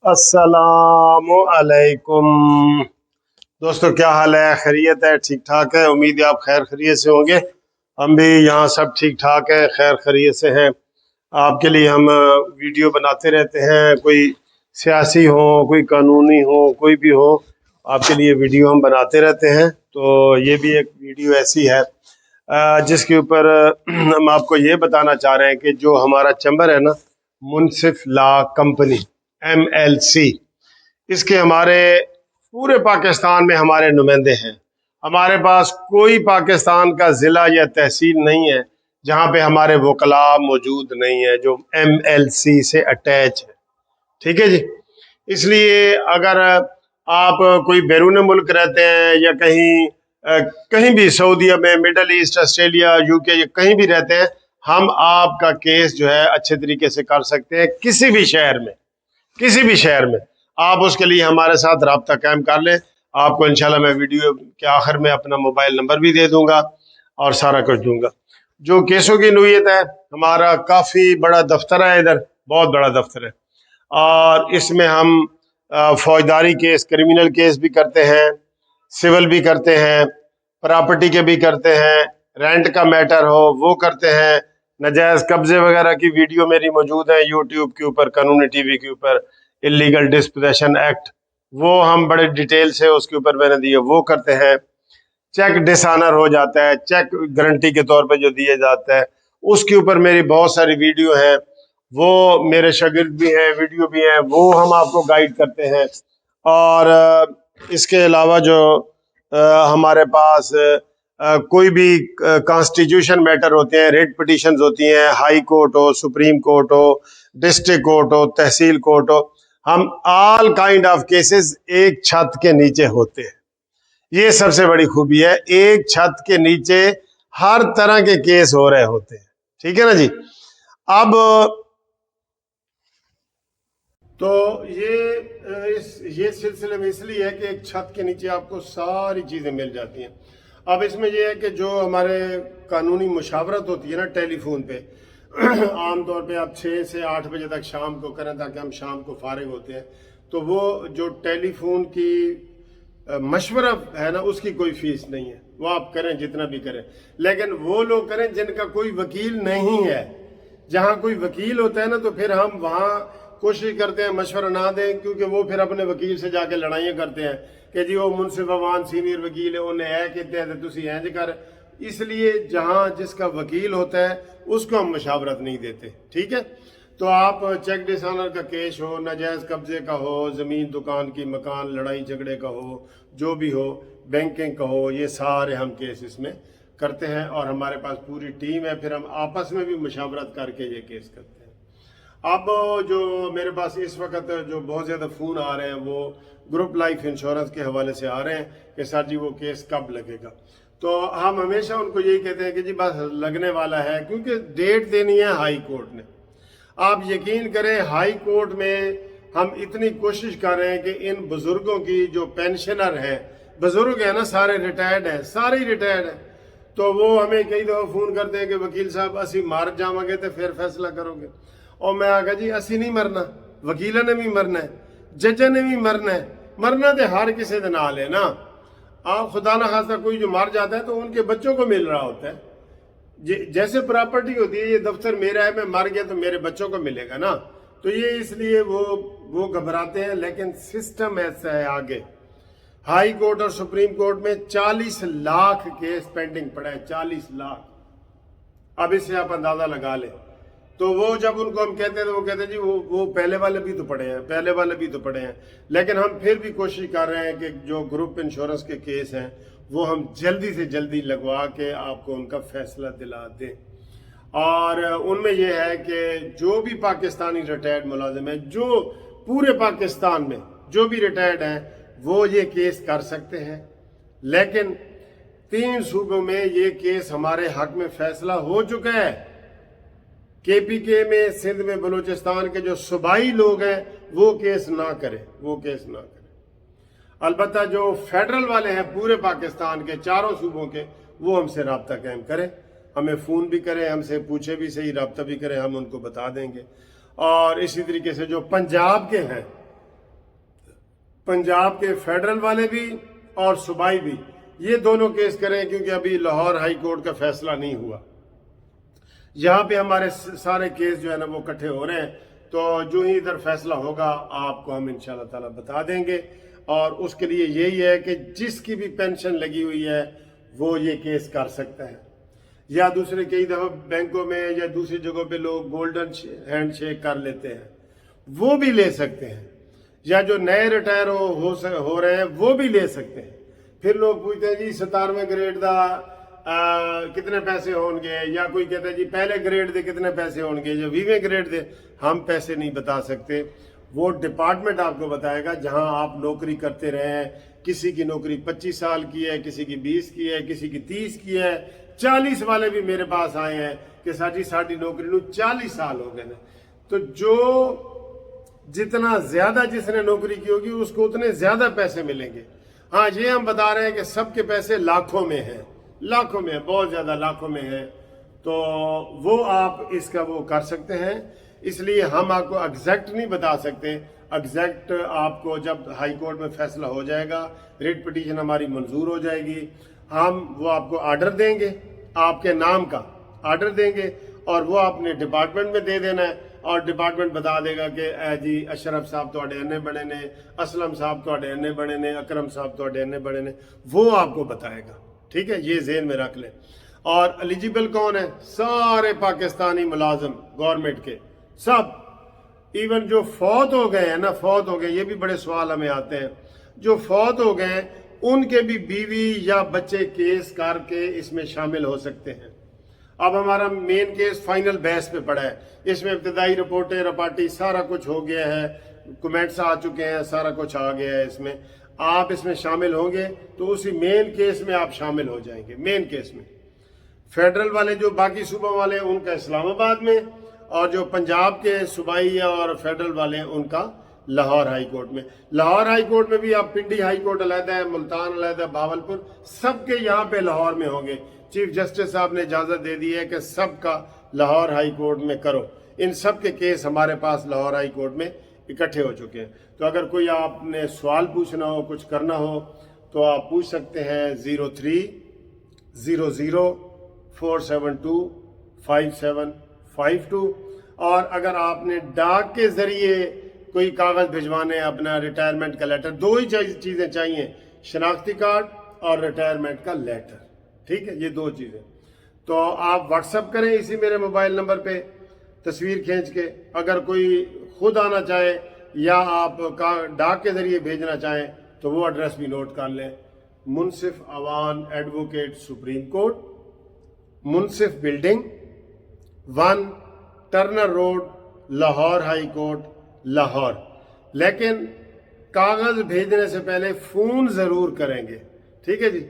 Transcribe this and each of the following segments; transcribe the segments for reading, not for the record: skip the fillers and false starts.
अस्सलाम अलैकुम दोस्तों, क्या हाल है? खैरियत है? ठीक ठाक है। उम्मीद है आप खैर खैरियत से होंगे। हम भी यहाँ सब ठीक ठाक है, खैर खैरियत से हैं। आपके लिए हम वीडियो बनाते रहते हैं, कोई सियासी हो, कोई कानूनी हो, कोई भी हो, आपके लिए वीडियो हम बनाते रहते हैं। तो ये भी एक वीडियो ऐसी है जिसके ऊपर हम आपको ये बताना चाह रहे हैं कि जो हमारा चैम्बर है ना, मुनसिफ लॉ कंपनी MLC, इसके हमारे पूरे पाकिस्तान में हमारे नुमाइंदे हैं। हमारे पास कोई पाकिस्तान का ज़िला या तहसील नहीं है जहाँ पे हमारे वकला मौजूद नहीं है जो MLC से अटैच है। ठीक है जी। इसलिए अगर आप कोई बैरून मुल्क रहते हैं या कहीं भी सऊदीया में, मिडल ईस्ट, ऑस्ट्रेलिया, UK, या कहीं भी रहते हैं, हम आपका केस जो है अच्छे तरीके से कर सकते हैं। किसी भी शहर में आप उसके लिए हमारे साथ राब्ता कायम कर लें। आपको इंशाल्लाह मैं वीडियो के आखिर में अपना मोबाइल नंबर भी दे दूंगा और सारा कुछ दूंगा। जो केसों की नोयत है, हमारा काफ़ी बड़ा दफ्तर है, इधर बहुत बड़ा दफ्तर है, और इसमें हम फौजदारी केस, क्रिमिनल केस भी करते हैं, सिविल भी करते हैं, प्रॉपर्टी के भी करते हैं, रेंट का मैटर हो वो करते हैं, नजायज़ कब्जे वगैरह की वीडियो मेरी मौजूद है यूट्यूब के ऊपर, कानूनी TV के ऊपर, इलीगल डिस्पोजेशन एक्ट, वो हम बड़े डिटेल से उसके ऊपर मैंने दिए, वो करते हैं। चेक डिसऑनर हो जाता है, चेक गारंटी के तौर पे जो दिए जाता है, उसके ऊपर मेरी बहुत सारी वीडियो हैं, वो मेरे शागिर्द भी हैं, वीडियो भी हैं, वो हम आपको गाइड करते हैं। और इसके अलावा जो हमारे पास कोई भी कॉन्स्टिट्यूशन मैटर होते हैं, रेट पिटीशंस होती हैं, हाई कोर्ट हो, सुप्रीम कोर्ट हो, डिस्ट्रिक्ट कोर्ट हो, तहसील कोर्ट हो, हम ऑल काइंड ऑफ केसेस एक छत के नीचे होते हैं। ये सबसे बड़ी खूबी है, एक छत के नीचे हर तरह के केस हो रहे होते हैं। ठीक है ना जी। अब तो ये सिलसिले में इसलिए है कि एक छत के नीचे आपको सारी चीज़ें मिल जाती हैं। अब इसमें यह है कि जो हमारे कानूनी मुशावरत होती है ना टेलीफोन पे, आमतौर पे आप 6 से 8 बजे तक शाम को करें ताकि हम शाम को फारिग होते हैं, तो वो जो टेलीफोन की मशवरा है ना, उसकी कोई फीस नहीं है, वो आप करें जितना भी करें। लेकिन वो लोग करें जिनका कोई वकील नहीं है। जहाँ कोई वकील होता है ना, तो फिर हम वहाँ कोशिश करते हैं मशवरा ना दें, क्योंकि वो फिर अपने वकील से जाके लड़ाइयाँ करते हैं कि जी वो मुनसिफ अवान सीनियर वकील है, उन्हें है कहते हैं तो तुसी इंज कर। इसलिए जहाँ जिसका वकील होता है उसको हम मशावरत नहीं देते। ठीक है। तो आप चेक डिसऑनर का केस हो, नाजायज़ कब्जे का हो, ज़मीन दुकान की, मकान, लड़ाई झगड़े का हो, जो भी हो, बैंकिंग का हो, ये सारे हम केस इसमें करते हैं। और हमारे पास पूरी टीम है, फिर हम आपस में भी मशावरत करके ये केस करते हैं। अब जो मेरे पास इस वक्त जो बहुत ज़्यादा फ़ोन आ रहे हैं वो ग्रुप लाइफ इंश्योरेंस के हवाले से आ रहे हैं कि सर जी वो केस कब लगेगा। तो हम हमेशा उनको यही कहते हैं कि जी बस लगने वाला है, क्योंकि डेट देनी है हाई कोर्ट ने। आप यकीन करें, हाई कोर्ट में हम इतनी कोशिश कर रहे हैं कि इन बुजुर्गों की जो पेंशनर हैं, बुजुर्ग है ना, सारे रिटायर्ड हैं, सारे ही रिटायर्ड हैं, तो वो हमें कई दफ़ा फ़ोन करते हैं कि वकील साहब असी मर जावांगे तो फिर फैसला करोगे। और मैं आखा जी असी नहीं मरना, वकीलों ने भी मरना है, जजा ने भी मरना है। मरना तो हर किसी के नाल है ना। आप खुदा ना खासा कोई जो मर जाता है तो उनके बच्चों को मिल रहा होता है। जैसे प्रॉपर्टी होती है, ये दफ्तर मेरा है, मैं मर गया तो मेरे बच्चों को मिलेगा ना। तो ये इसलिए वो घबराते हैं। लेकिन सिस्टम ऐसा है आगे, हाई कोर्ट और सुप्रीम कोर्ट में 40 लाख केस पेंडिंग पड़ा है, 40 लाख। अब इससे आप अंदाजा लगा लें। तो वो जब उनको हम कहते हैं तो वो कहते हैं जी वो पहले वाले भी तो पड़े हैं, लेकिन हम फिर भी कोशिश कर रहे हैं कि जो ग्रुप इंश्योरेंस के केस हैं वो हम जल्दी से जल्दी लगवा के आपको उनका फैसला दिला दें। और उनमें यह है कि जो भी पाकिस्तानी रिटायर्ड मुलाजिम है, जो पूरे पाकिस्तान में जो भी रिटायर्ड हैं, वो ये केस कर सकते हैं। लेकिन 3 सूबों में ये केस हमारे हक में फैसला हो चुका है। KPK में, सिंध में, बलूचिस्तान के जो सूबाई लोग हैं वो केस ना करें। अलबत्ता जो फेडरल वाले हैं पूरे पाकिस्तान के, 4 सूबों के, वो हमसे रब्ता कायम करें, हमें फ़ोन भी करें, हमसे पूछे भी सही, रब्ता भी करें, हम उनको बता देंगे। और इसी तरीके से जो पंजाब के हैं, पंजाब के फेडरल वाले भी और सूबाई भी, ये दोनों केस करें, क्योंकि अभी लाहौर हाई कोर्ट का फैसला नहीं हुआ। यहाँ पे हमारे सारे केस जो है ना वो इकट्ठे हो रहे हैं, तो जो ही इधर फैसला होगा आपको हम इंशाल्लाह ताला बता देंगे। और उसके लिए यही है कि जिसकी भी पेंशन लगी हुई है वो ये केस कर सकता है, या दूसरे कई दफ़ा बैंकों में या दूसरी जगहों पे लोग गोल्डन हैंड शेक कर लेते हैं, वो भी ले सकते हैं, या जो नए रिटायर हो रहे हैं वो भी ले सकते हैं। फिर लोग पूछते हैं जी 17वें ग्रेड का कितने पैसे होंगे, या कोई कहता है जी पहले ग्रेड दे कितने पैसे होंगे, या 20वें ग्रेड दे। हम पैसे नहीं बता सकते, वो डिपार्टमेंट आपको बताएगा जहां आप नौकरी करते रहे हैं। किसी की नौकरी 25 साल की है, किसी की 20 की है, किसी की 30 की है, 40 वाले भी मेरे पास आए हैं कि साजी साड़ी नौकरी नू 40 साल हो गए। तो जो जितना ज्यादा जिसने नौकरी की होगी उसको उतने ज्यादा पैसे मिलेंगे। हाँ, ये हम बता रहे हैं कि सबके पैसे लाखों में हैं, लाखों में है, बहुत ज्यादा लाखों में है। तो वो आप इसका वो कर सकते हैं, इसलिए हम आपको एग्जैक्ट नहीं बता सकते। एग्जैक्ट आपको जब हाई कोर्ट में फैसला हो जाएगा, रिट पिटीशन हमारी मंजूर हो जाएगी, हम वो आपको आर्डर देंगे, आपके नाम का आर्डर देंगे, और वो आपने डिपार्टमेंट में दे देना है, और डिपार्टमेंट बता देगा कि जी अशरफ साहब ਤੁਹਾਡੇ ਇੰਨੇ बने ने, असलम साहब ਤੁਹਾਡੇ ਇੰਨੇ बने ने, अकरम साहब ਤੁਹਾਡੇ ਇੰਨੇ बने ने, वो आपको बताएगा। ठीक है, ये ज़हन में रख लें। और एलिजिबल कौन है? सारे पाकिस्तानी मुलाजिम गवर्नमेंट के, सब, इवन जो फौत हो गए हैं ना, फौत हो गए, ये भी बड़े सवाल हमें आते हैं, जो फौत हो गए हैं उनके भी बीवी या बच्चे केस करके इसमें शामिल हो सकते हैं। अब हमारा मेन केस फाइनल बहस पे पड़ा है, इसमें इब्तदाई रिपोर्टें रपाटी सारा कुछ हो गया है, कमेंट्स आ चुके हैं, सारा कुछ आ गया है। इसमें आप इसमें शामिल होंगे तो उसी मेन केस में आप शामिल हो जाएंगे। मेन केस में फेडरल वाले जो बाकी सूबा वाले हैं उनका इस्लामाबाद में, और जो पंजाब के सूबाई और फेडरल वाले हैं उनका लाहौर हाई कोर्ट में। लाहौर हाई कोर्ट में भी आप पिंडी हाई कोर्ट अलहदा है, मुल्तान अलहदा, भावलपुर, सबके यहाँ पे लाहौर में होंगे। चीफ जस्टिस साहब ने इजाज़त दे दी है कि सबका लाहौर हाई कोर्ट में करो। इन सब के केस हमारे पास लाहौर हाई कोर्ट में इकट्ठे हो चुके हैं। तो अगर कोई आपने सवाल पूछना हो, कुछ करना हो, तो आप पूछ सकते हैं 0300472552। और अगर आपने डाक के ज़रिए कोई कागज़ भिजवाने, अपना रिटायरमेंट का लेटर, दो ही चीज़ें चाहिए, शनाख्ती कार्ड और रिटायरमेंट का लेटर। ठीक है, ये दो चीज़ें। तो आप व्हाट्सअप करें इसी मेरे मोबाइल नंबर पे तस्वीर खींच के। अगर कोई खुद आना चाहे या आप डाक के ज़रिए भेजना चाहें तो वो एड्रेस भी नोट कर लें। Munsif Awan advocate Supreme Court, Munsif building, 1 Turner road, Lahore High Court, Lahore. लेकिन कागज़ भेजने से पहले फ़ोन ज़रूर करेंगे। ठीक है जी,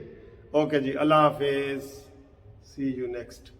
ओके जी, अल्लाह हाफिज़, सी यू नेक्स्ट।